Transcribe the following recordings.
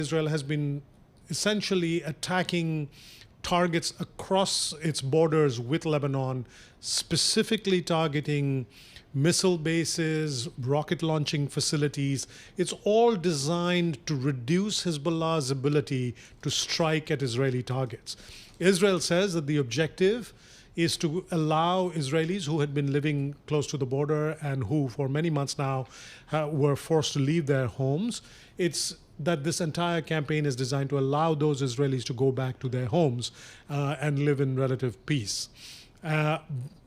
Israel has been essentially attacking targets across its borders with Lebanon, specifically targeting missile bases, rocket launching facilities. It's all designed to reduce Hezbollah's ability to strike at Israeli targets. Israel says that the objective is to allow Israelis who had been living close to the border and who for many months now were forced to leave their homes. It's that this entire campaign is designed to allow those Israelis to go back to their homes and live in relative peace.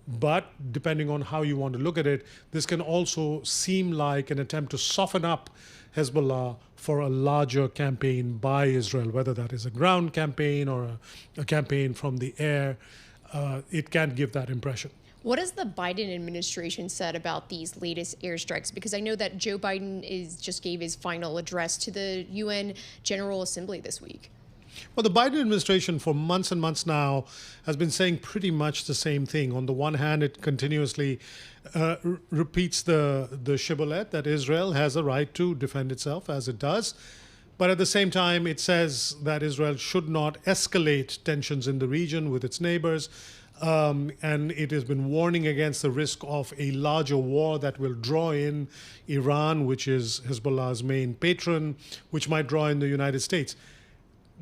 But depending on how you want to look at it, this can also seem like an attempt to soften up Hezbollah for a larger campaign by Israel, whether that is a ground campaign or a campaign from the air. It can give that impression. What has the Biden administration said about these latest airstrikes? Because I know that Joe Biden just gave his final address to the UN General Assembly this week. Well, the Biden administration for months and months now has been saying pretty much the same thing. On the one hand, it continuously repeats the shibboleth that Israel has a right to defend itself, as it does. But at the same time, it says that Israel should not escalate tensions in the region with its neighbors. And it has been warning against the risk of a larger war that will draw in Iran, which is Hezbollah's main patron, which might draw in the United States.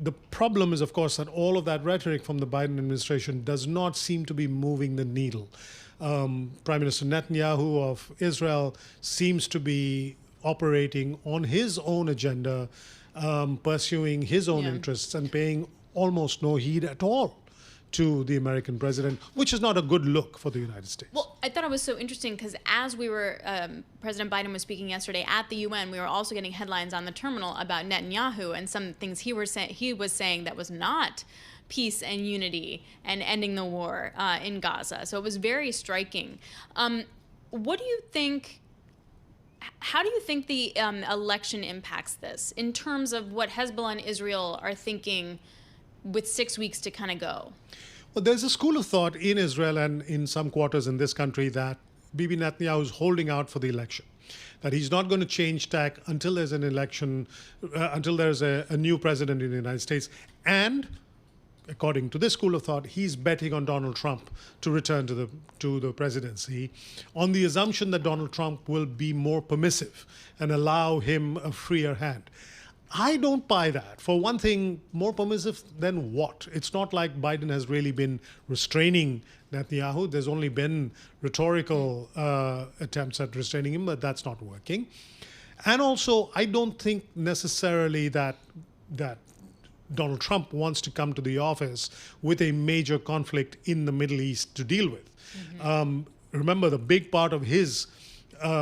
The problem is, of course, that all of that rhetoric from the Biden administration does not seem to be moving the needle. Prime Minister Netanyahu of Israel seems to be operating on his own agenda, pursuing his own interests and paying almost no heed at all to the American president, which is not a good look for the United States. Well, I thought it was so interesting because as we were, President Biden was speaking yesterday at the UN, we were also getting headlines on the terminal about Netanyahu and some things he was saying that was not peace and unity and ending the war in Gaza. So it was very striking. What do you think? How do you think the election impacts this in terms of what Hezbollah and Israel are thinking with 6 weeks to kind of go? Well, there's a school of thought in Israel and in some quarters in this country that Bibi Netanyahu is holding out for the election, that he's not going to change tack until there's an election, until there's a new president in the United States. And according to this school of thought, he's betting on Donald Trump to return to the presidency on the assumption that Donald Trump will be more permissive and allow him a freer hand. I don't buy that. For one thing, more permissive than what? It's not like Biden has really been restraining Netanyahu. There's only been rhetorical attempts at restraining him, but that's not working. And also, I don't think necessarily that Donald Trump wants to come to the office with a major conflict in the Middle East to deal with. Remember, the big part of his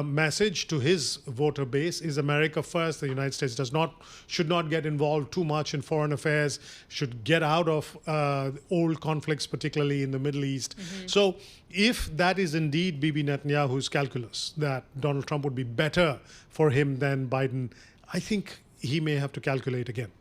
message to his voter base is America first. The United States should not get involved too much in foreign affairs, should get out of old conflicts, particularly in the Middle East. So if that is indeed Bibi Netanyahu's calculus, that Donald Trump would be better for him than Biden, I think he may have to calculate again.